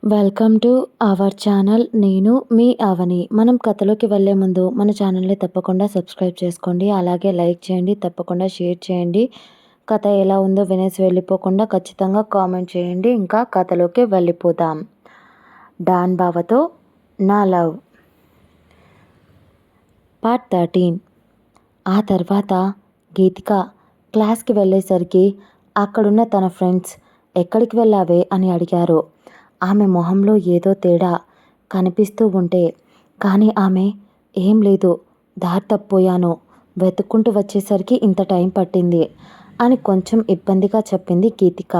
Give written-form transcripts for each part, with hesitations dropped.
Welcome to our channel. నేను మీ అవని. మనం కథలోకి వెళ్ళే ముందు మన ఛానల్ని తప్పకుండా సబ్స్క్రైబ్ చేసుకోండి. అలాగే లైక్ చేయండి, తప్పకుండా షేర్ చేయండి. కథ ఎలా ఉందో వినేసి వెళ్ళిపోకుండా ఖచ్చితంగా కామెంట్ చేయండి. ఇంకా కథలోకి వెళ్ళిపోదాం. డాన్ బావతో నా లవ్ పార్ట్ 13. ఆ తర్వాత గీతిక క్లాస్కి వెళ్ళేసరికి అక్కడున్న తన ఫ్రెండ్స్ ఎక్కడికి వెళ్ళావే అని అడిగారు. ఆమె మొహంలో ఏదో తేడా కనిపిస్తూ ఉంటే, కానీ ఆమె ఏం లేదు, దారి తప్పిపోయాను, వెతుక్కుంటూ వచ్చేసరికి ఇంత టైం పట్టింది అని కొంచెం ఇబ్బందిగా చెప్పింది గీతిక.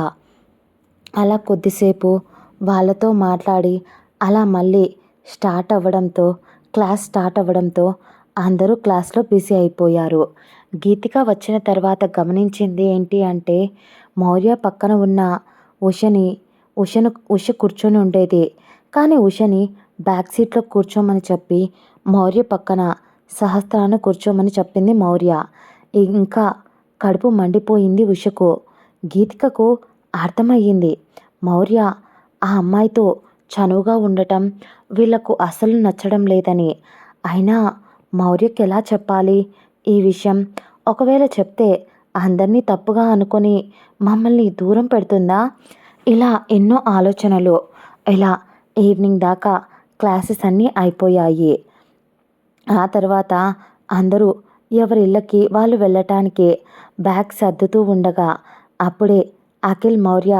అలా కొద్దిసేపు వాళ్ళతో మాట్లాడి అలా మళ్ళీ క్లాస్ స్టార్ట్ అవ్వడంతో అందరూ క్లాస్లో బిజీ అయిపోయారు. గీతిక వచ్చిన తర్వాత గమనించింది ఏంటి అంటే, మౌర్య పక్కన ఉన్న ఉష కూర్చొని ఉండేది. కానీ ఉషని బ్యాక్ సీట్లో కూర్చోమని చెప్పి మౌర్య పక్కన సహస్రాన్ని కూర్చోమని చెప్పింది మౌర్య. ఇంకా కడుపు మండిపోయింది ఉషకు. గీతికకు అర్థమయ్యింది, మౌర్య ఆ అమ్మాయితో చనువుగా ఉండటం వీళ్లకు అస్సలు నచ్చడం లేదని. అయినా మౌర్యకి ఎలా చెప్పాలి ఈ విషయం? ఒకవేళ చెప్తే అందరినీ తప్పుగా అనుకొని మమ్మల్ని దూరం పెడుతుందా? ఇలా ఎన్నో ఆలోచనలు. ఇలా ఈవినింగ్ దాకా క్లాసెస్ అన్నీ అయిపోయాయి. ఆ తర్వాత అందరూ ఎవరి ఇళ్ళకి వాళ్ళు వెళ్ళటానికి బ్యాగ్ సర్దుతూ ఉండగా అప్పుడే అఖిల్ మౌర్య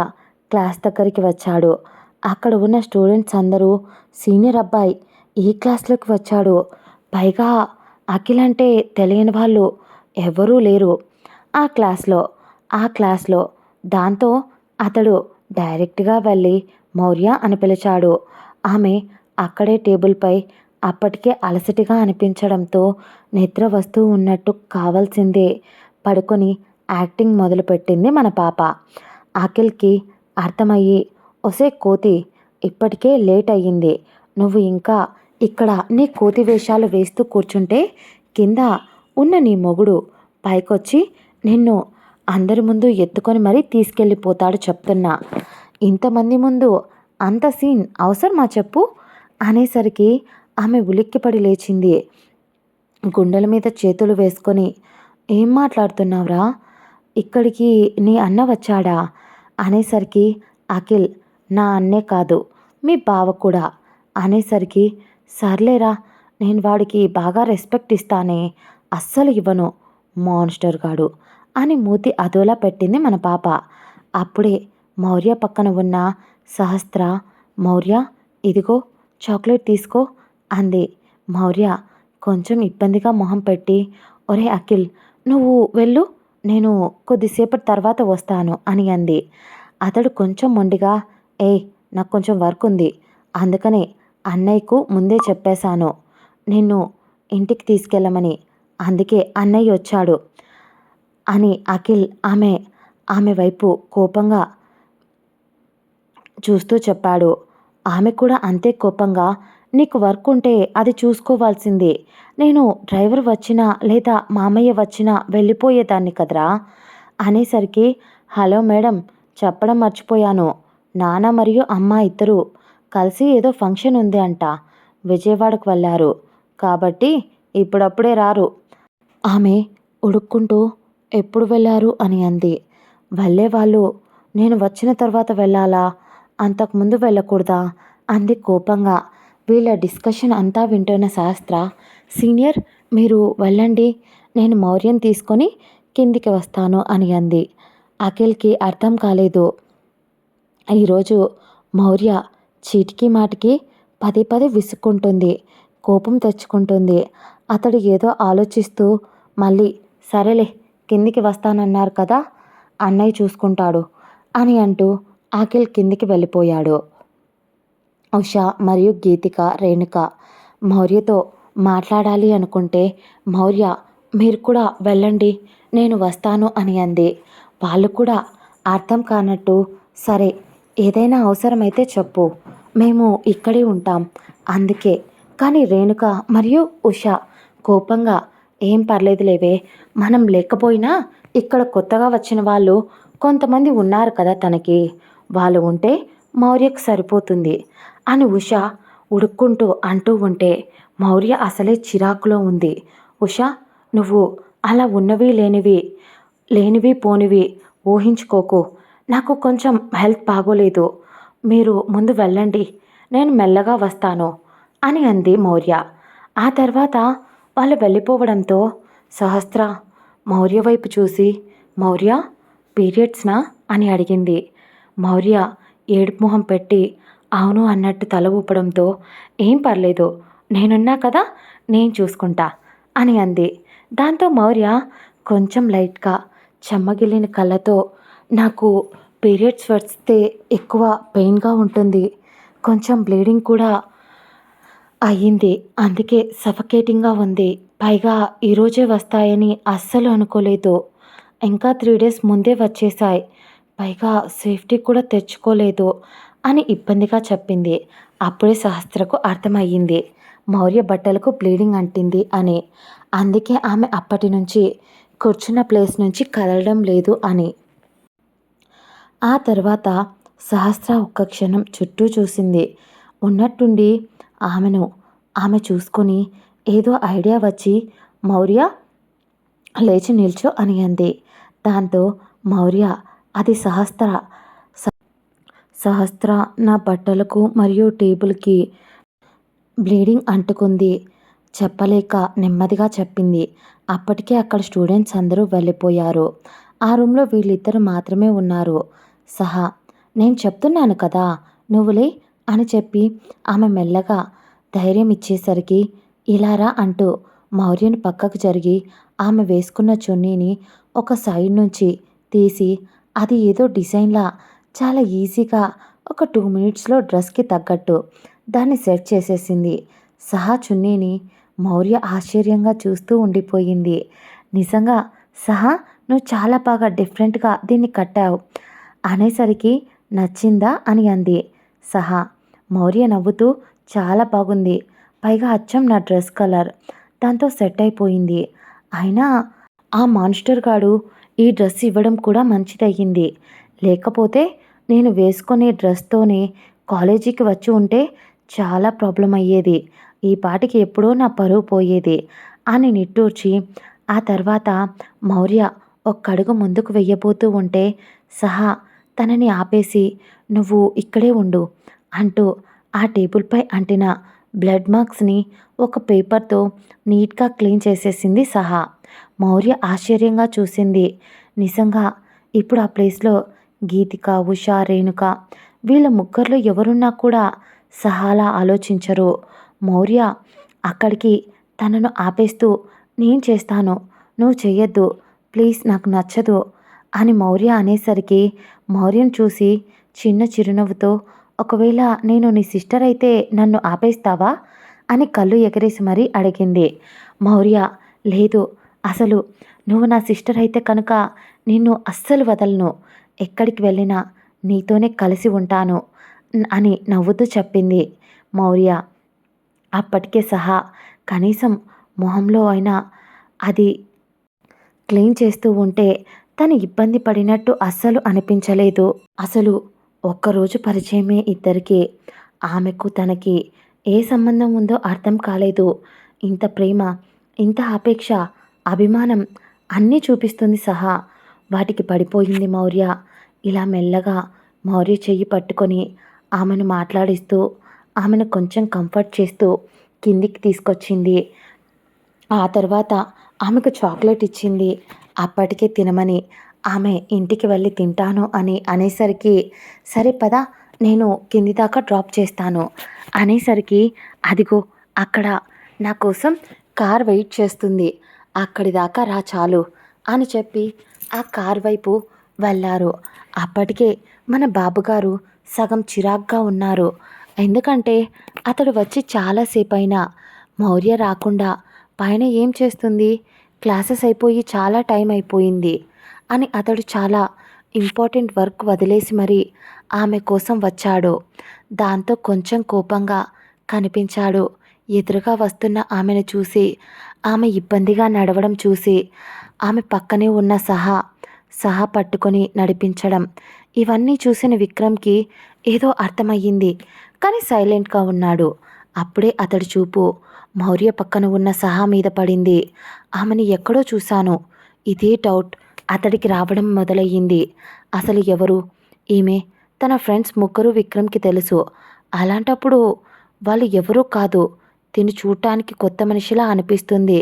క్లాస్ దగ్గరికి వచ్చాడు. అక్కడ ఉన్న స్టూడెంట్స్ అందరూ సీనియర్ అబ్బాయి ఈ క్లాస్లోకి వచ్చాడు, పైగా అఖిల్ అంటే తెలియని వాళ్ళు ఎవరూ లేరు ఆ క్లాస్లో. దాంతో అతడు డైరెక్ట్గా వెళ్ళి మౌర్య అని పిలిచాడు. ఆమె అక్కడే టేబుల్పై అప్పటికే అలసటిగా అనిపించడంతో నిద్ర వస్తూ ఉన్నట్టు కావాల్సిందే పడుకొని యాక్టింగ్ మొదలుపెట్టింది మన పాప. అఖిల్కి అర్థమయ్యి, ఒసే కోతి, ఇప్పటికే లేట్ అయ్యింది, నువ్వు ఇంకా ఇక్కడ నీ కోతి వేషాలు వేస్తూ కూర్చుంటే కింద ఉన్న నీ మొగుడు పైకొచ్చి నిన్ను అందరి ముందు ఎత్తుకొని మరీ తీసుకెళ్ళిపోతాడు చెప్తున్నా. ఇంతమంది ముందు అంత సీన్ అవసరమా చెప్పు అనేసరికి ఆమె ఉలిక్కిపడి లేచింది. గుండెల మీద చేతులు వేసుకొని, ఏం మాట్లాడుతున్నావురా, ఇక్కడికి నీ అన్న వచ్చాడా అనేసరికి అఖిల్, నా అన్నే కాదు మీ బావ కూడా అనేసరికి, సర్లేరా, నేను వాడికి బాగా రెస్పెక్ట్ ఇస్తానే, అస్సలు ఇవ్వను మాన్స్టర్ గాడు అని మూతి అదోలా పెట్టింది మన పాప. అప్పుడే మౌర్య పక్కన ఉన్న సహస్ర, మౌర్య ఇదిగో చాక్లెట్ తీసుకో అంది. మౌర్య కొంచెం ఇబ్బందిగా మొహం పెట్టి, ఒరే అఖిల్, నువ్వు వెళ్ళు, నేను కొద్దిసేపటి తర్వాత వస్తాను అని అంది. అతడు కొంచెం మొండిగా, నాకు కొంచెం వర్క్ ఉంది, అందుకనే అన్నయ్యకు ముందే చెప్పేశాను నిన్ను ఇంటికి తీసుకెళ్ళమని, అందుకే అన్నయ్య వచ్చాడు అని అఖిల్ ఆమె వైపు కోపంగా చూస్తూ చెప్పాడు. ఆమె కూడా అంతే కోపంగా, నీకు వర్క్ ఉంటే అది చూసుకోవాల్సిందే, నేను డ్రైవర్ వచ్చినా లేదా మామయ్య వచ్చినా వెళ్ళిపోయేదాన్ని కదరా అనేసరికి, హలో మేడం, చెప్పడం మర్చిపోయాను, నాన్న మరియు అమ్మ ఇద్దరు కలిసి ఏదో ఫంక్షన్ ఉంది అంట, విజయవాడకు వెళ్ళారు కాబట్టి ఇప్పుడప్పుడే రారు. ఆమె ఉడుక్కుంటూ ఎప్పుడు వెళ్ళారు అని అంది. వెళ్ళేవాళ్ళు నేను వచ్చిన తర్వాత వెళ్ళాలా, అంతకుముందు వెళ్ళకూడదా అంది కోపంగా. వీళ్ళ డిస్కషన్ అంతా వింటున్న శాస్త్ర, సీనియర్ మీరు వెళ్ళండి, నేను మౌర్యం తీసుకొని కిందికి వస్తాను అని అంది. అఖిల్కి అర్థం కాలేదు. ఈరోజు మౌర్య చీటికి మాటికి పదే పదే విసుక్కుంటుంది, కోపం తెచ్చుకుంటుంది. అతడు ఏదో ఆలోచిస్తూ మళ్ళీ, సరేలే, కిందికి వస్తానన్నారు కదా, అన్నయ్య చూసుకుంటాడు అని అంటూ అఖిల్ కిందికి వెళ్ళిపోయాడు. ఉష మరియు గీతిక, రేణుక మౌర్యతో మాట్లాడాలి అనుకుంటే, మౌర్య మీరు కూడా వెళ్ళండి, నేను వస్తాను అని అంది. వాళ్ళు కూడా అర్థం కానట్టు, సరే ఏదైనా అవసరమైతే చెప్పు, మేము ఇక్కడే ఉంటాం అందుకే. కానీ రేణుక మరియు ఉష కోపంగా, ఏం పర్లేదులేవే, మనం లేకపోయినా ఇక్కడ కొత్తగా వచ్చిన వాళ్ళు కొంతమంది ఉన్నారు కదా తనకి, వాళ్ళు ఉంటే మౌర్యకు సరిపోతుంది అని ఉష ఉడుక్కుంటూ అంటూ ఉంటే మౌర్య అసలే చిరాకులో ఉంది. ఉష, నువ్వు అలా ఉన్నవి లేనివి పోనివి ఊహించుకోకు. నాకు కొంచెం హెల్త్ బాగోలేదు. మీరు ముందు వెళ్ళండి, నేను మెల్లగా వస్తాను అని అంది మౌర్య. ఆ తర్వాత వాళ్ళు వెళ్ళిపోవడంతో సహస్ర మౌర్య వైపు చూసి, మౌర్య, పీరియడ్స్నా అని అడిగింది. మౌర్య ఏడుపు మొహం పెట్టి అవును అన్నట్టు తల ఊపడంతో ఏం పర్లేదు, నేనున్నా కదా, నేను చూసుకుంటా అని అంది. దాంతో మౌర్య కొంచెం లైట్గా చెమ్మగిల్లిన కళ్ళతో, నాకు పీరియడ్స్ వస్తే ఎక్కువ పెయిన్గా ఉంటుంది, కొంచెం బ్లీడింగ్ కూడా అయ్యింది, అందుకే సఫకేటింగ్గా ఉంది, పైగా ఈరోజే వస్తాయని అస్సలు అనుకోలేదు, ఇంకా 3 డేస్ ముందే వచ్చేసాయి, పైగా సేఫ్టీ కూడా తెచ్చుకోలేదు అని ఇబ్బందిగా చెప్పింది. అప్పుడే సహస్రకు అర్థమయ్యింది మౌర్య బట్టలకు బ్లీడింగ్ అంటింది అని. అందుకే ఆమె అప్పటి నుంచి కూర్చున్న ప్లేస్ నుంచి కదలడం లేదు అని. ఆ తర్వాత సహస్ర ఒక్క క్షణం చుట్టూ చూసింది. ఉన్నట్టుండి ఆమె చూసుకొని ఏదో ఐడియా వచ్చి, మౌర్య, లేచి నిల్చో అని అంది. దాంతో మౌర్య, అది సహస్ర నా బట్టలకు మరియు టేబుల్కి బ్లీడింగ్ అంటుకుంది చెప్పలేక నెమ్మదిగా చెప్పింది. అప్పటికే అక్కడ స్టూడెంట్స్ అందరూ వెళ్ళిపోయారు. ఆ రూమ్లో వీళ్ళిద్దరు మాత్రమే ఉన్నారు. సహా, నేను చెప్తున్నాను కదా, నువ్వులే అని చెప్పి ఆమె మెల్లగా ధైర్యం ఇచ్చేసరికి ఇలారా అంటూ మౌర్యను పక్కకు జరిగి ఆమె వేసుకున్న చున్నీని ఒక సైడ్ నుంచి తీసి అది ఏదో డిజైన్లా చాలా ఈజీగా ఒక 2 మినిట్స్లో డ్రెస్కి తగ్గట్టు దాన్ని సెట్ చేసేసింది. సహా చున్నీని మౌర్య ఆశ్చర్యంగా చూస్తూ ఉండిపోయింది. నిజంగా సహా, నువ్వు చాలా బాగా డిఫరెంట్గా దీన్ని కట్టావు అనేసరికి నచ్చిందా అని అంది సహా. మౌర్య నవ్వుతూ, చాలా బాగుంది, పైగా అచ్చం నా డ్రెస్ కలర్, దాంతో సెట్ అయిపోయింది, అయినా ఆ మాన్స్టర్ గాడు ఈ డ్రెస్ ఇవ్వడం కూడా మంచిదయ్యింది, లేకపోతే నేను వేసుకునే డ్రెస్తోనే కాలేజీకి వచ్చి ఉంటే చాలా ప్రాబ్లం అయ్యేది, ఈ పాటికి ఎప్పుడో నా పరువు పోయేది అని నిట్టూర్చి ఆ తర్వాత మౌర్య ఒక్కడుగు ముందుకు వెయ్యబోతూ ఉంటే సహా తనని ఆపేసి, నువ్వు ఇక్కడే ఉండు అంటూ ఆ టేబుల్పై అంటిన బ్లడ్ మార్క్స్ని ఒక పేపర్తో నీట్గా క్లీన్ చేసేసింది సహా. మౌర్య ఆశ్చర్యంగా చూసింది. నిజంగా ఇప్పుడు ఆ ప్లేస్లో గీతిక, ఉష, రేణుక వీళ్ళ ముగ్గురులో ఎవరున్నా కూడా సహాలా ఆలోచించరు. మౌర్య అక్కడికి తనను ఆపేస్తూ, నేను చేస్తాను, నువ్వు చెయ్యొద్దు ప్లీజ్, నాకు నచ్చదు అని మౌర్య అనేసరికి మౌర్యను చూసి చిన్న చిరునవ్వుతో, ఒకవేళ నేను నీ సిస్టర్ అయితే నన్ను ఆపేస్తావా అని కళ్ళు ఎగరేసి మరీ అడిగింది. మౌర్య, లేదు, అసలు నువ్వు నా సిస్టర్ అయితే కనుక నిన్ను అస్సలు వదలను, ఎక్కడికి వెళ్ళినా నీతోనే కలిసి ఉంటాను అని నవ్వుతూ చెప్పింది మౌర్య. అప్పటికే సహా కనీసం మొహంలో అయినా అది క్లీన్ చేస్తూ ఉంటే తను ఇబ్బంది పడినట్టు అస్సలు అనిపించలేదు. అసలు ఒక్కరోజు పరిచయమే ఇద్దరికి. ఆమెకు తనకి ఏ సంబంధం ఉందో అర్థం కాలేదు. ఇంత ప్రేమ, ఇంత అపేక్ష, అభిమానం అన్నీ చూపిస్తుంది సహా. వాటికి పడిపోయింది మౌర్య. ఇలా మెల్లగా మౌర్య చెయ్యి పట్టుకొని ఆమెను మాట్లాడిస్తూ ఆమెను కొంచెం కంఫర్ట్ చేస్తూ కిందికి తీసుకొచ్చింది. ఆ తర్వాత ఆమెకు చాక్లెట్ ఇచ్చింది అప్పటికే తినమని. ఆమె ఇంటికి వెళ్ళి తింటాను అని అనేసరికి, సరే పద, నేను కింది దాకా డ్రాప్ చేస్తాను అనేసరికి, అదిగో అక్కడ నా కోసం కార్ వెయిట్ చేస్తుంది, అక్కడి దాకా రా చాలు అని చెప్పి ఆ కార్ వైపు వెళ్ళారు. అప్పటికే మన బాబుగారు సగం చిరాగ్గా ఉన్నారు. ఎందుకంటే అతడు వచ్చి చాలాసేపు అయినా మౌర్య రాకుండా పైన ఏం చేస్తుంది, క్లాసెస్ అయిపోయి చాలా టైం అయిపోయింది అని అతడు చాలా ఇంపార్టెంట్ వర్క్ వదిలేసి మరీ ఆమె కోసం వచ్చాడు. దాంతో కొంచెం కోపంగా కనిపించాడు. ఎదురుగా వస్తున్న ఆమెను చూసి, ఆమె ఇబ్బందిగా నడవడం చూసి ఆమె పక్కనే ఉన్న సహా పట్టుకొని నడిపించడం, ఇవన్నీ చూసిన విక్రమ్కి ఏదో అర్థమయ్యింది. కానీ సైలెంట్గా ఉన్నాడు. అప్పుడే అతడి చూపు మౌర్య పక్కన ఉన్న సహా మీద పడింది. ఆమెని ఎక్కడో చూశాను. ఇదే డౌట్ అతడికి రావడం మొదలయ్యింది. అసలు ఎవరు ఈమె? తన ఫ్రెండ్స్ ముగ్గురు విక్రమ్కి తెలుసు. అలాంటప్పుడు వాళ్ళు ఎవరూ కాదు. తిని చూడటానికి కొత్త మనిషిలా అనిపిస్తుంది.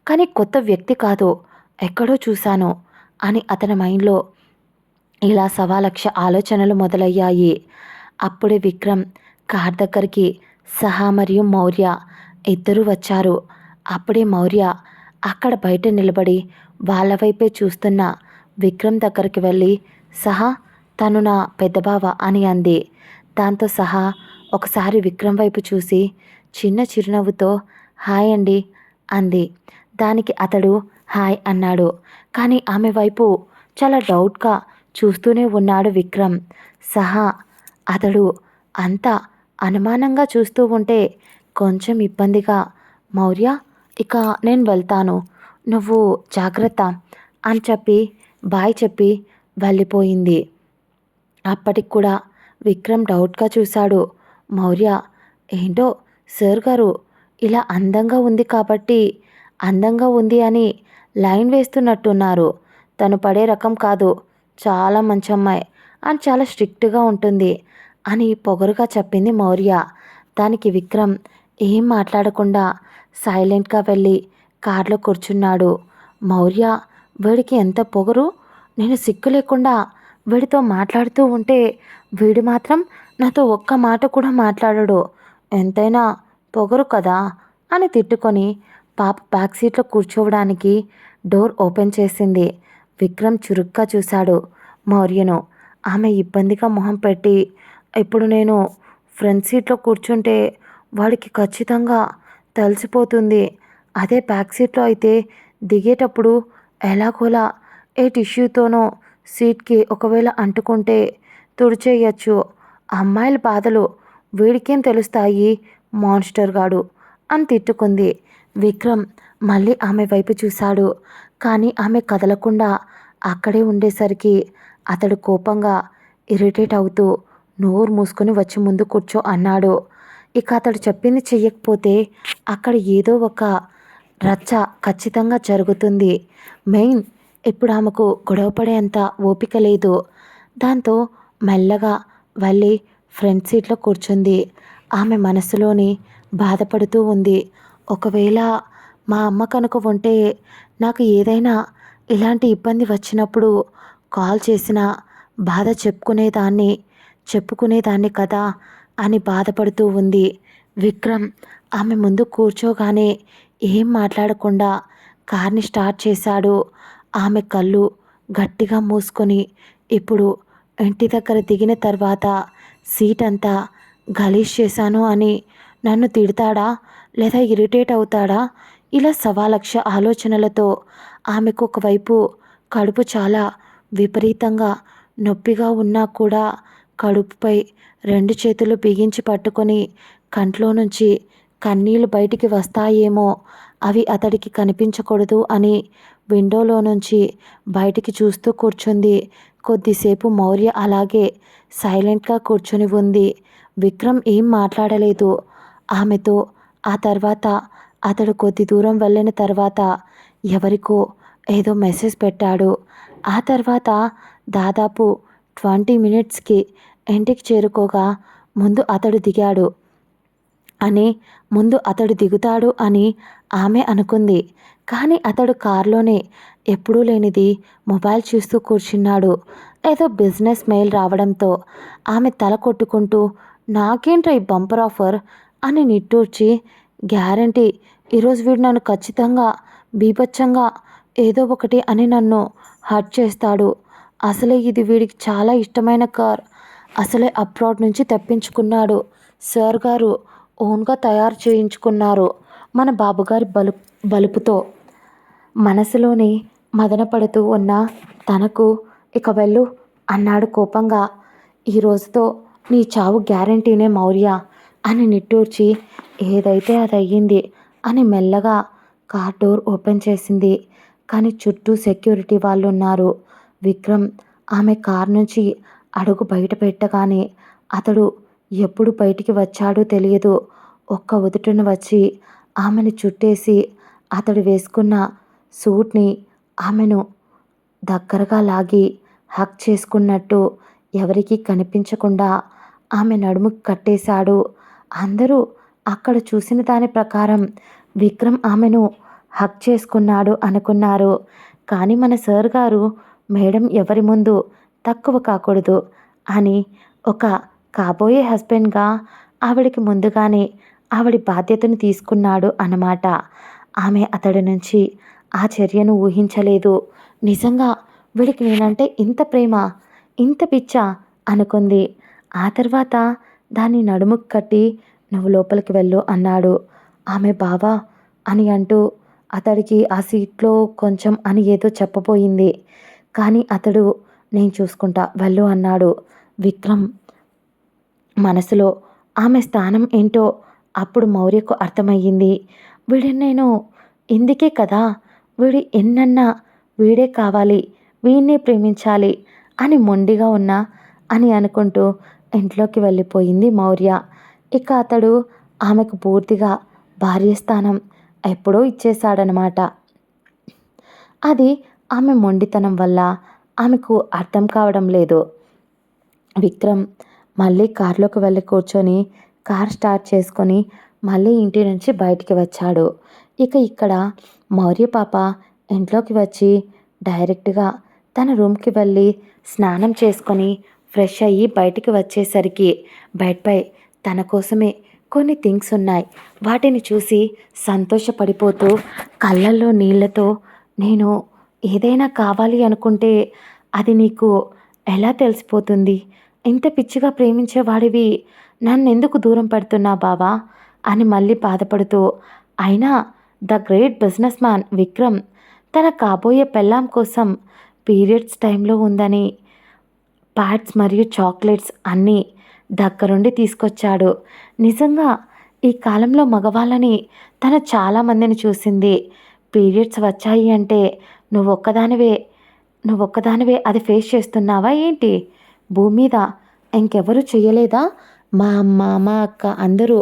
కానీ కొత్త వ్యక్తి కాదు. ఎక్కడో చూశాను అని అతని మైండ్లో ఇలా సవాలక్ష ఆలోచనలు మొదలయ్యాయి. అప్పుడే విక్రమ్ కార్ దగ్గరికి సహా మరియు మౌర్య ఇద్దరూ వచ్చారు. అప్పుడే మౌర్య అక్కడ బయట నిలబడి వాళ్ళ వైపే చూస్తున్న విక్రమ్ దగ్గరికి వెళ్ళి, సహా, తను నా పెద్దబావ అని అంది. దాంతో సహా ఒకసారి విక్రమ్ వైపు చూసి చిన్న చిరునవ్వుతో హాయ్ అండి అంది. దానికి అతడు హాయ్ అన్నాడు. కానీ ఆమె వైపు చాలా డౌట్గా చూస్తూనే ఉన్నాడు విక్రమ్. సహా అతడు అంత అనుమానంగా చూస్తూ ఉంటే కొంచెం ఇబ్బందిగా, మౌర్య, ఇక నేను వెళ్తాను, నువ్వు జాగ్రత్త అని చెప్పి బాయ్ చెప్పి వెళ్ళిపోయింది. అప్పటికి కూడా విక్రమ్ డౌట్గా చూశాడు. మౌర్య, ఏంటో సార్ గారు ఇలా అందంగా ఉంది కాబట్టి అందంగా ఉంది అని లైన్ వేస్తున్నట్టున్నారు. తను పడే రకం కాదు, చాలా మంచి అమ్మాయి అని చాలా స్ట్రిక్ట్గా ఉంటుంది అని పొగరుగా చెప్పింది మౌర్య. దానికి విక్రమ్ ఏం మాట్లాడకుండా సైలెంట్గా వెళ్ళి కార్లో కూర్చున్నాడు. మౌర్య, వీడికి ఎంత పొగరు! నేను సిగ్గు లేకుండా వీడితో మాట్లాడుతూ ఉంటే వీడు మాత్రం నాతో ఒక్క మాట కూడా మాట్లాడడు. ఎంతైనా పొగరు కదా అని తిట్టుకొని పాప బ్యాక్ సీట్లో కూర్చోవడానికి డోర్ ఓపెన్ చేసింది. విక్రమ్ చురుగ్గా చూశాడు మౌర్యను. ఆమె ఇబ్బందిగా మొహం పెట్టి, ఇప్పుడు నేను ఫ్రంట్ సీట్లో కూర్చుంటే వాడికి ఖచ్చితంగా తెలిసిపోతుంది. అదే బ్యాక్ సీట్లో అయితే దిగేటప్పుడు ఎలాగోలా ఏ టిష్యూతోనో సీట్కి ఒకవేళ అంటుకుంటే తుడిచేయచ్చు. అమ్మాయిల బాధలు వీడికేం తెలుస్తాయి, మాన్స్టర్ గాడు అని తిట్టుకుంది. విక్రమ్ మళ్ళీ ఆమె వైపు చూశాడు. కానీ ఆమె కదలకుండా అక్కడే ఉండేసరికి అతడు కోపంగా ఇరిటేట్ అవుతూ నోరు మూసుకొని వచ్చి ముందు కూర్చో అన్నాడు. ఇక అతడు చెప్పింది చెయ్యకపోతే అక్కడ ఏదో ఒక రచ్చ ఖచ్చితంగా జరుగుతుంది. మెయిన్ ఇప్పుడు ఆమెకు గొడవపడేంత ఓపిక లేదు. దాంతో మెల్లగా వెళ్ళి ఫ్రంట్ సీట్లో కూర్చుంది. ఆమె మనసులోని బాధపడుతూ ఉంది. ఒకవేళ మా అమ్మ కనుక ఉంటే నాకు ఏదైనా ఇలాంటి ఇబ్బంది వచ్చినప్పుడు కాల్ చేసినా బాధ చెప్పుకునేదాన్ని కదా అని బాధపడుతూ ఉంది. విక్రమ్ ఆమె ముందు కూర్చోగానే ఏం మాట్లాడకుండా కార్ని స్టార్ట్ చేశాడు. ఆమె కళ్ళు గట్టిగా మూసుకొని, ఇప్పుడు ఇంటి దగ్గర దిగిన తర్వాత సీట్ అంతా గలీజ్ చేశాను అని నన్ను తిడతాడా లేదా ఇరిటేట్ అవుతాడా, ఇలా సవాలక్ష ఆలోచనలతో ఆమెకు ఒకవైపు కడుపు చాలా విపరీతంగా నొప్పిగా ఉన్నా కూడా కడుపుపై రెండు చేతులు బిగించి పట్టుకొని కంట్లో నుంచి కన్నీళ్లు బయటికి వస్తాయేమో అవి అతడికి కనిపించకూడదు అని విండోలో నుంచి బయటికి చూస్తూ కూర్చుంది. కొద్దిసేపు మౌర్య అలాగే సైలెంట్గా కూర్చొని ఉంది. విక్రమ్ ఏం మాట్లాడలేదు ఆమెతో. ఆ తర్వాత అతడు కొద్ది దూరం వెళ్ళిన తర్వాత ఎవరికో ఏదో మెసేజ్ పెట్టాడు. ఆ తర్వాత దాదాపు 20 మినిట్స్కి ఇంటికి చేరుకోగా ముందు అతడు దిగుతాడు అని ఆమె అనుకుంది. కానీ అతడు కారులోనే ఎప్పుడూ లేనిది మొబైల్ చూస్తూ కూర్చున్నాడు. ఏదో బిజినెస్ మెయిల్ రావడంతో ఆమె తల కొట్టుకుంటూ, నాకేంట్రా ఈ బంపర్ ఆఫర్ అని నిట్టూర్చి, గ్యారంటీ ఈరోజు వీడు నన్ను ఖచ్చితంగా బీభత్సంగా ఏదో ఒకటి అని నన్ను హర్ట్ చేస్తాడు. అసలే ఇది వీడికి చాలా ఇష్టమైన కార్. అసలే అబ్రాడ్ నుంచి తెప్పించుకున్నాడు. సార్ గారు ఓన్గా తయారు చేయించుకున్నారు. మన బాబుగారి బలుపుతో మనసులోని మదనపడుతూ ఉన్న తనకు, ఇక వెళ్ళు అన్నాడు కోపంగా. ఈ రోజుతో నీ చావు గ్యారంటీనే మౌర్య అని నిట్టూర్చి, ఏదైతే అది అయ్యింది అని మెల్లగా కార్ డోర్ ఓపెన్ చేసింది. కానీ చుట్టూ సెక్యూరిటీ వాళ్ళు ఉన్నారు. విక్రమ్ ఆమె కార్ నుంచి అడుగు బయట పెట్టగానే అతడు ఎప్పుడు బయటికి వచ్చాడో తెలియదు. ఒక్క ఉదుటున వచ్చి ఆమెను చుట్టేసి అతడు వేసుకున్న సూట్ని ఆమెను దగ్గరగా లాగి హగ్ చేసుకున్నట్టు ఎవరికీ కనిపించకుండా ఆమె నడుముకి కట్టేశాడు. అందరూ అక్కడ చూసిన దాని ప్రకారం విక్రమ్ ఆమెను హగ్ చేసుకున్నాడు అనుకున్నారు. కానీ మన సార్ గారు మేడం ఎవరి ముందు తక్కువ కాకూడదు అని ఒక కాబోయే హస్బెండ్గా ఆవిడికి ముందుగానే ఆవిడి బాధ్యతను తీసుకున్నాడు అన్నమాట. ఆమె అతడి నుంచి ఆ చర్యను ఊహించలేదు. నిజంగా వీడికి నేనంటే ఇంత ప్రేమ, ఇంత పిచ్చా అనుకుంది. ఆ తర్వాత దాన్ని నడుముకు కట్టి నువ్వు లోపలికి వెళ్ళు అన్నాడు. ఆమె బావా అని అంటూ అతడికి ఆ సీట్లో కొంచెం అని ఏదో చెప్పబోయింది. కానీ అతడు నేను చూసుకుంటా వెళ్ళు అన్నాడు. విక్రమ్ మనసులో ఆమె స్థానం ఏంటో అప్పుడు మౌర్యకు అర్థమయ్యింది. వీడిని నేను ఇందుకే కదా, వీడు ఎన్నన్నా వీడే కావాలి, వీడినే ప్రేమించాలి అని మొండిగా ఉన్నా అని అనుకుంటూ ఇంట్లోకి వెళ్ళిపోయింది మౌర్య. ఇక అతడు ఆమెకు పూర్తిగా భార్య స్థానం ఎప్పుడో ఇచ్చేశాడనమాట. అది ఆమె మొండితనం వల్ల ఆమెకు అర్థం కావడం లేదు. విక్రమ్ మళ్ళీ కారులోకి వెళ్ళి కూర్చొని కార్ స్టార్ట్ చేసుకొని మళ్ళీ ఇంటి నుంచి బయటికి వచ్చాడు. ఇక ఇక్కడ మౌర్య పాప ఇంట్లోకి వచ్చి డైరెక్ట్గా తన రూమ్కి వెళ్ళి స్నానం చేసుకొని ఫ్రెష్ అయ్యి బయటికి వచ్చేసరికి బెడ్పై తన కోసమే కొన్ని థింగ్స్ ఉన్నాయి. వాటిని చూసి సంతోషపడిపోతూ కళ్ళల్లో నీళ్లతో నేను ఏదైనా కావాలి అనుకుంటే అది నీకు ఎలా తెలిసిపోతుంది? ఇంత పిచ్చిగా ప్రేమించేవాడివి నన్నెందుకు దూరం పెడుతున్నావు బావా అని మళ్ళీ బాధపడుతూ, అయినా the great business man Vikram తన కాబోయే పెళ్ళాం కోసం పీరియడ్స్ టైంలో ఉందని ప్యాడ్స్ మరియు చాక్లెట్స్ అన్నీ దగ్గరుండి తీసుకొచ్చాడు. నిజంగా ఈ కాలంలో మగవాళ్ళని తను చాలామందిని చూసింది. పీరియడ్స్ వచ్చాయి అంటే నువ్వొక్కదానివే అది ఫేస్ చేస్తున్నావా ఏంటి? భూమి మీద ఇంకెవరూ చెయ్యలేదా? మా అమ్మ మా అక్క అందరూ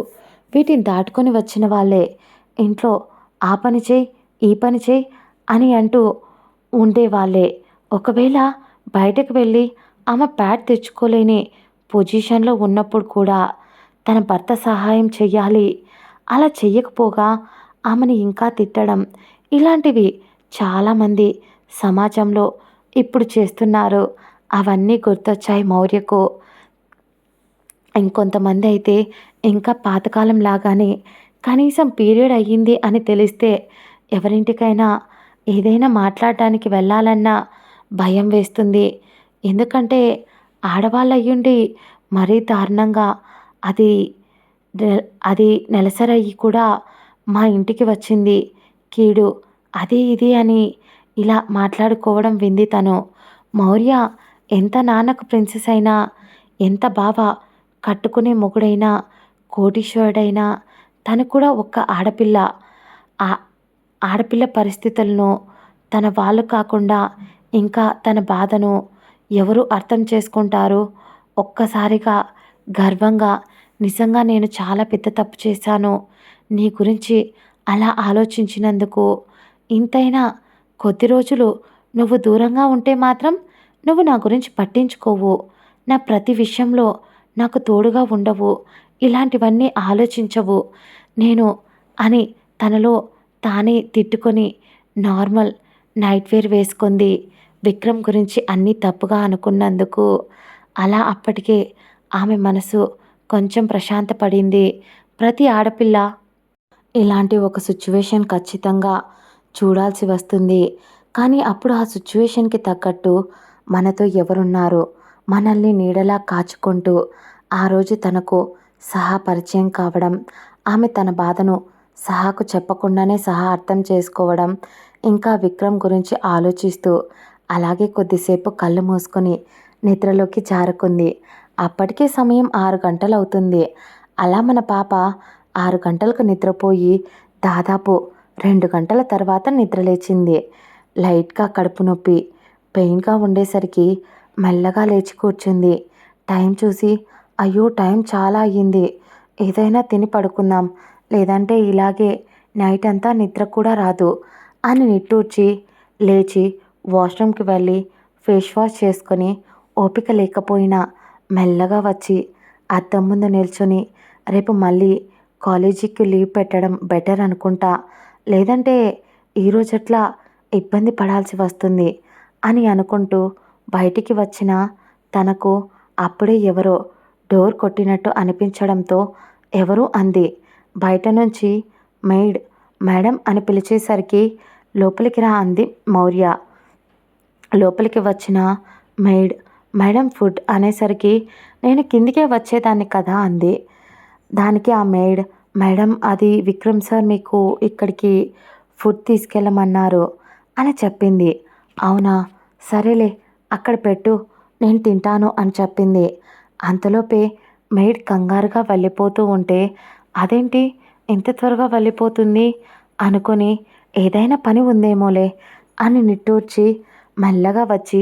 వీటిని దాటుకొని వచ్చిన వాళ్ళే. ఇంట్లో ఆ పని చేయి ఈ పని చేయి అని అంటూ ఉండేవాళ్ళే. ఒకవేళ బయటకు వెళ్ళి ఆమె ప్యాడ్ తెచ్చుకోలేని పొజిషన్లో ఉన్నప్పుడు కూడా తన భర్త సహాయం చెయ్యాలి. అలా చెయ్యకపోగా ఆమెను ఇంకా తిట్టడం, ఇలాంటివి చాలామంది సమాజంలో ఇప్పుడు చేస్తున్నారు. అవన్నీ గుర్తొచ్చాయి మౌర్యకు. ఇంకొంతమంది అయితే ఇంకా పాతకాలం లాగానే కనీసం పీరియడ్ అయ్యింది అని తెలిస్తే ఎవరింటికైనా ఏదైనా మాట్లాడడానికి వెళ్ళాలన్నా భయం వేస్తుంది. ఎందుకంటే ఆడవాళ్ళు అయ్యుండి మరీ దారుణంగా అది అది నెలసరయ్యి కూడా మా ఇంటికి వచ్చింది కీడు అది ఇది అని ఇలా మాట్లాడుకోవడం వింది తను. మౌర్య ఎంత నాన్నకు ప్రిన్సెస్ అయినా, ఎంత బావ కట్టుకునే మొగుడైనా, కోటీశ్వరుడైనా తను కూడా ఒక్క ఆడపిల్ల. ఆ ఆడపిల్ల పరిస్థితులను తన వాళ్ళు కాకుండా ఇంకా తన బాధను ఎవరు అర్థం చేసుకుంటారు? ఒక్కసారిగా గర్వంగా నిజంగా నేను చాలా పెద్ద తప్పు చేశాను, నీ గురించి అలా ఆలోచించినందుకు. ఇంతైనా కొద్ది రోజులు నువ్వు దూరంగా ఉంటే మాత్రం నువ్వు నా గురించి పట్టించుకోవు, నా ప్రతి విషయంలో నాకు తోడుగా ఉండవు, ఇలాంటివన్నీ ఆలోచించవు నేను అని తనలో తానే తిట్టుకొని నార్మల్ నైట్ వేర్ వేసుకుంది. విక్రమ్ గురించి అన్నీ తప్పుగా అనుకున్నందుకు. అలా అప్పటికే ఆమె మనసు కొంచెం ప్రశాంతపడింది. ప్రతి ఆడపిల్ల ఇలాంటి ఒక సిచ్యువేషన్ ఖచ్చితంగా చూడాల్సి వస్తుంది. కానీ అప్పుడు ఆ సిచ్యువేషన్కి తగ్గట్టు మనతో ఎవరున్నారు, మనల్ని నీడలా కాచుకుంటూ ఆ రోజు తనకు సహా పరిచయం కావడం, ఆమె తన బాధను సహాకు చెప్పకుండానే సహా అర్థం చేసుకోవడం, ఇంకా విక్రమ్ గురించి ఆలోచిస్తూ అలాగే కొద్దిసేపు కళ్ళు మూసుకొని నిద్రలోకి జారుకుంది. అప్పటికే సమయం 6 గంటలవుతుంది. అలా మన పాప 6 గంటలకు నిద్రపోయి దాదాపు 2 గంటల తర్వాత నిద్రలేచింది. లైట్గా కడుపు నొప్పి పెయిన్గా ఉండేసరికి మెల్లగా లేచి కూర్చుంది. టైం చూసి అయ్యో టైం చాలా అయ్యింది, ఏదైనా తిని పడుకుందాం, లేదంటే ఇలాగే నైట్ అంతా నిద్ర కూడా రాదు అని నిట్టూర్చి లేచి వాష్రూమ్కి వెళ్ళి ఫేస్ వాష్ చేసుకొని ఓపిక లేకపోయినా మెల్లగా వచ్చి అద్దం ముందు నిల్చొని రేపు మళ్ళీ కాలేజీకి లీవ్ పెట్టడం బెటర్ అనుకుంటా, లేదంటే ఈరోజట్లా ఇబ్బంది పడాల్సి వస్తుంది అని అనుకుంటూ బయటికి వచ్చిన తనకు అప్పుడే ఎవరో డోర్ కొట్టినట్టు అనిపించడంతో ఎవరు అంది. బయట నుంచి మెయిడ్ మేడం అని పిలిచేసరికి లోపలికి రా అంది మౌర్య. లోపలికి వచ్చిన మెయిడ్ మేడం ఫుడ్ అనేసరికి నేను కిందికే వచ్చేదాన్ని కదా అంది. దానికి ఆ మెయిడ్ మేడం అది విక్రమ్ సార్ మీకు ఇక్కడికి ఫుడ్ తీసుకెళ్ళమన్నారు అని చెప్పింది. అవునా, సరేలే అక్కడ పెట్టు, నేను తింటాను అని చెప్పింది. అంతలోపే మెయిడ్ కంగారుగా వెళ్ళిపోతూ ఉంటే అదేంటి ఇంత త్వరగా వెళ్ళిపోతుంది అనుకొని ఏదైనా పని ఉందేమోలే అని నిట్టూర్చి మెల్లగా వచ్చి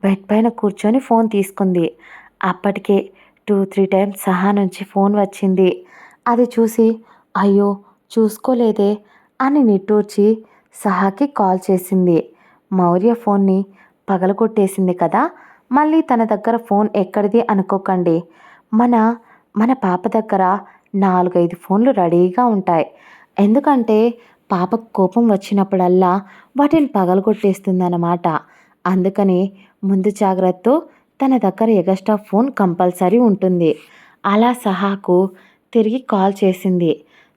బెడ్ పైన కూర్చొని ఫోన్ తీసుకుంది. అప్పటికే 2-3 టైమ్స్ సహా నుంచి ఫోన్ వచ్చింది. అది చూసి అయ్యో చూసుకోలేదే అని నిట్టూర్చి సహాకి కాల్ చేసింది. మౌర్య ఫోన్ని పగలగొట్టేసింది కదా, మళ్ళీ తన దగ్గర ఫోన్ ఎక్కడిది అనుకోకండి. మన మన పాప దగ్గర 4-5 ఫోన్లు రెడీగా ఉంటాయి. ఎందుకంటే పాపకు కోపం వచ్చినప్పుడల్లా వాటిని పగలగొట్టేస్తుందన్నమాట. అందుకని ముందు జాగ్రత్తతో తన దగ్గర ఎగస్ట్రా ఫోన్ కంపల్సరీ ఉంటుంది. అలా సహాకు తిరిగి కాల్ చేసింది.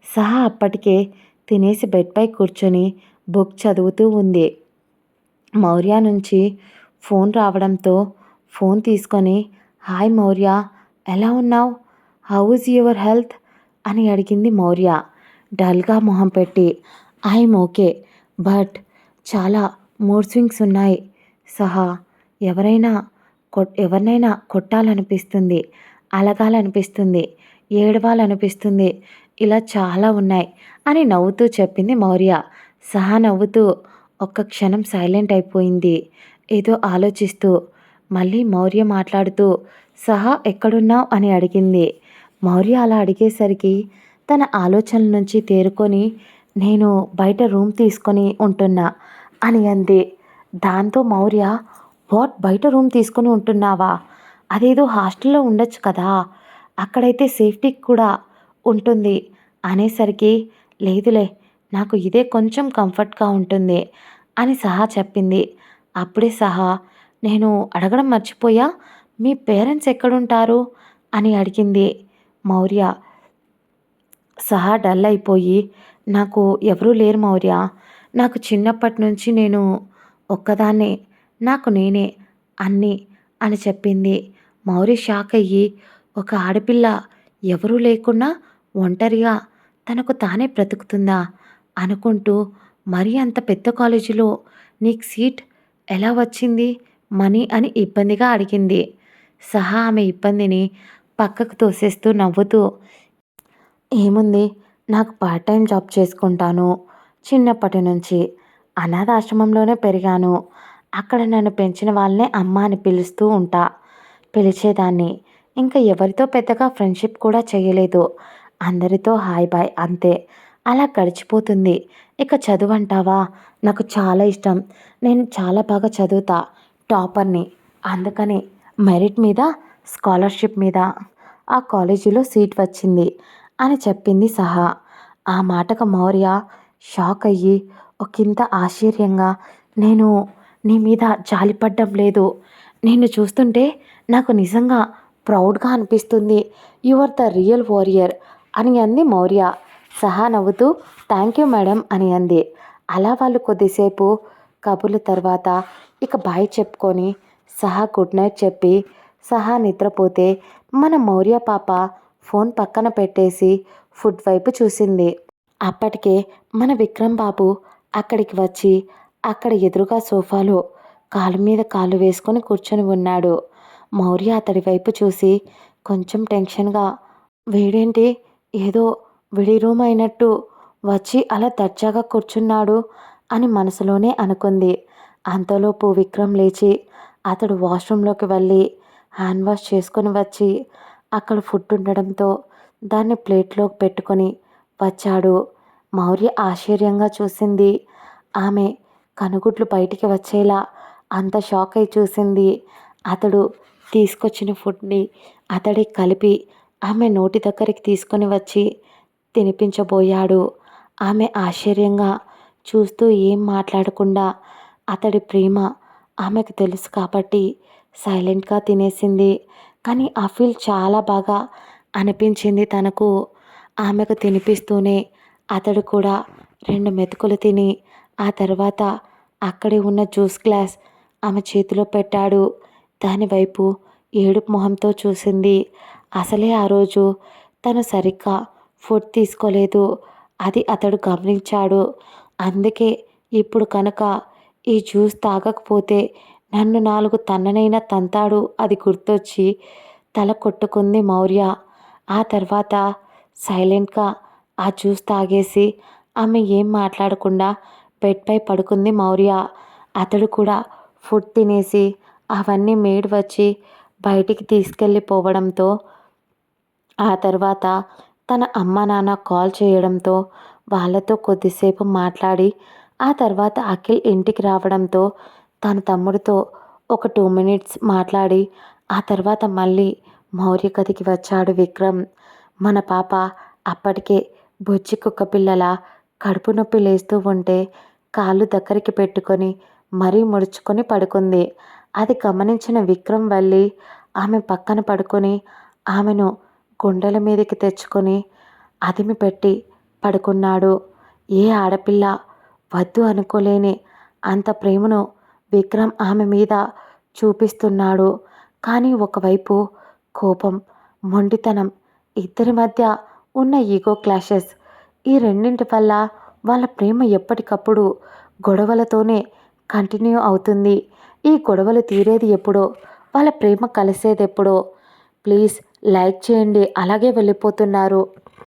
సహా అప్పటికే తినేసి బెడ్పై కూర్చొని బుక్ చదువుతూ ఉంది. మౌర్య నుంచి ఫోన్ రావడంతో ఫోన్ తీసుకొని హాయ్ మౌర్య, ఎలా ఉన్నావు, హౌ ఈజ్ యువర్ హెల్త్ అని అడిగింది మౌర్య డల్గా మొహం పెట్టి. ఐఎమ్ ఓకే, బట్ చాలా మూడ్ స్వింగ్స్ ఉన్నాయి సహా, ఎవరినైనా కొట్టాలనిపిస్తుంది, అలగాలనిపిస్తుంది, ఏడవాలనిపిస్తుంది, ఇలా చాలా ఉన్నాయి అని నవ్వుతూ చెప్పింది మౌర్య. సహా నవ్వుతూ ఒక్క క్షణం సైలెంట్ అయిపోయింది, ఏదో ఆలోచిస్తూ. మళ్ళీ మౌర్య మాట్లాడుతూ సహా ఎక్కడున్నావు అని అడిగింది. మౌర్య అలా అడిగేసరికి తన ఆలోచనల నుంచి తేరుకొని నేను బయట రూమ్ తీసుకొని ఉంటున్నా అని అంది. దాంతో మౌర్య వాట్, బయట రూమ్ తీసుకొని ఉంటున్నావా, అదేదో హాస్టల్లో ఉండొచ్చు కదా, అక్కడైతే సేఫ్టీ కూడా ఉంటుంది అనేసరికి లేదులే నాకు ఇదే కొంచెం కంఫర్ట్గా ఉంటుంది అని సహా చెప్పింది. అప్పుడే సహా నేను అడగడం మర్చిపోయా, మీ పేరెంట్స్ ఎక్కడుంటారు అని అడిగింది. మౌర్య సహా డల్ అయిపోయి నాకు ఎవరూ లేరు మౌర్య, నాకు చిన్నప్పటి నుంచి నేను ఒక్కదాన్నే, నాకు నేనే అన్నీ అని చెప్పింది. మౌర్య షాక్ అయ్యి ఒక ఆడపిల్ల ఎవరూ లేకున్నా ఒంటరిగా తనకు తానే బ్రతుకుతుందా అనుకుంటూ మరీ అంత పెద్ద కాలేజీలో నీకు సీట్ ఎలా వచ్చింది మనీ అని ఇబ్బందిగా అడిగింది. సహా ఆమె ఇబ్బందిని పక్కకు తోసేస్తూ నవ్వుతూ ఏముంది, నాకు పార్ట్ టైం జాబ్ చేసుకుంటాను, చిన్నప్పటి నుంచి అనాథాశ్రమంలోనే పెరిగాను, అక్కడ నన్ను పెంచిన వాళ్ళనే అమ్మ అని పిలిచేదాన్ని, ఇంకా ఎవరితో పెద్దగా ఫ్రెండ్షిప్ కూడా చేయలేదు, అందరితో హాయ్ బాయ్ అంతే, అలా గడిచిపోతుంది. ఇక చదువు అంటావా, నాకు చాలా ఇష్టం, నేను చాలా బాగా చదువుతా, టాపర్ని, అందుకని మెరిట్ మీద స్కాలర్షిప్ మీద ఆ కాలేజీలో సీట్ వచ్చింది అని చెప్పింది సహా. ఆ మాటకు మౌర్య షాక్ అయ్యి ఒకంత ఆశ్చర్యంగా నేను నీ మీద జాలిపడ్డం లేదు, నిన్ను చూస్తుంటే నాకు నిజంగా ప్రౌడ్గా అనిపిస్తుంది, you are the real warrior అని అంది మౌర్య. సహా నవ్వుతూ థ్యాంక్ యూ మేడం అని అంది. అలా వాళ్ళు కొద్దిసేపు కబుర్ల తర్వాత ఇక బాయ్ చెప్పుకొని సహా గుడ్ నైట్ చెప్పి సహా నిద్రపోతే మన మౌర్య పాప ఫోన్ పక్కన పెట్టేసి ఫుడ్ వైపు చూసింది. అప్పటికే మన విక్రమ్ బాబు అక్కడికి వచ్చి అక్కడ ఎదురుగా సోఫాలో కాలు మీద కాలు వేసుకొని కూర్చొని ఉన్నాడు. మౌర్య అతడి వైపు చూసి కొంచెం టెన్షన్గా వీడేంటి ఏదో విడి రూమ్ అయినట్టు వచ్చి అలా దర్జాగా కూర్చున్నాడు అని మనసులోనే అనుకుంది. అంతలోపు విక్రమ్ లేచి అతడు వాష్రూమ్లోకి వెళ్ళి హ్యాండ్ వాష్ చేసుకొని వచ్చి అక్కడ ఫుడ్ ఉండడంతో దాన్ని ప్లేట్లోకి పెట్టుకొని వచ్చాడు. మౌర్య ఆశ్చర్యంగా చూసింది. ఆమె కనుగుడ్లు బయటికి వచ్చేలా అంత షాక్ అయి చూసింది. అతడు తీసుకొచ్చిన ఫుడ్ని అతడే కలిపి ఆమె నోటి దగ్గరికి తీసుకొని వచ్చి తినిపించబోయాడు. ఆమె ఆశ్చర్యంగా చూస్తూ ఏం మాట్లాడకుండా, అతడి ప్రేమ ఆమెకు తెలుసు కాబట్టి సైలెంట్గా తినేసింది. కానీ ఆ ఫీల్ చాలా బాగా అనిపించింది తనకు. ఆమెకు తినిపిస్తూనే అతడు కూడా 2 మెతుకులు తిని ఆ తర్వాత అక్కడే ఉన్న జ్యూస్ గ్లాస్ ఆమె చేతిలో పెట్టాడు. దాని వైపు ఏడుపు మొహంతో చూసింది. అసలే ఆ రోజు తను సరిగ్గా ఫుడ్ తీసుకోలేదు. అది అతడు గమనించాడు. అందుకే ఇప్పుడు కనుక ఈ జ్యూస్ తాగకపోతే నన్ను 4 తన్ననైనా తంతాడు అది గుర్తొచ్చి తల కొట్టుకుంది మౌర్య. ఆ తర్వాత సైలెంట్గా ఆ జ్యూస్ తాగేసి ఆమె ఏం మాట్లాడకుండా బెడ్పై పడుకుంది మౌర్య. అతడు కూడా ఫుడ్ తినేసి అవన్నీ మేడ్ వచ్చి బయటికి తీసుకెళ్ళిపోవడంతో ఆ తర్వాత తన అమ్మ నాన్న కాల్ చేయడంతో వాళ్ళతో కొద్దిసేపు మాట్లాడి ఆ తర్వాత అఖిల్ ఇంటికి రావడంతో తన తమ్ముడితో ఒక 2 మినిట్స్ మాట్లాడి ఆ తర్వాత మళ్ళీ మౌర్య గదికి వచ్చాడు విక్రమ్. మన పాప అప్పటికే బొచ్చి కుక్క పిల్లల కడుపు నొప్పి లేస్తూ ఉంటే కాళ్ళు దగ్గరికి పెట్టుకొని మరీ ముడుచుకొని పడుకుంది. అది గమనించిన విక్రమ్ వెళ్ళి ఆమె పక్కన పడుకొని ఆమెను గుండెల మీదకి తెచ్చుకొని అదిమి పెట్టి పడుకున్నాడు. ఏ ఆడపిల్ల వద్దు అనుకోలేని అంత ప్రేమను విక్రమ్ ఆమె మీద చూపిస్తున్నాడు. కానీ ఒకవైపు కోపం, మొండితనం, ఇద్దరి మధ్య ఉన్న ఈగో క్లాషెస్, ఈ రెండింటి వల్ల వాళ్ళ ప్రేమ ఎప్పటికప్పుడు గొడవలతోనే కంటిన్యూ అవుతుంది. ఈ గొడవలు తీరేది ఎప్పుడో, వాళ్ళ ప్రేమ కలిసేది ఎప్పుడో. ప్లీజ్ లైక్ చేయండి. అలాగే వెళ్ళిపోతున్నారు.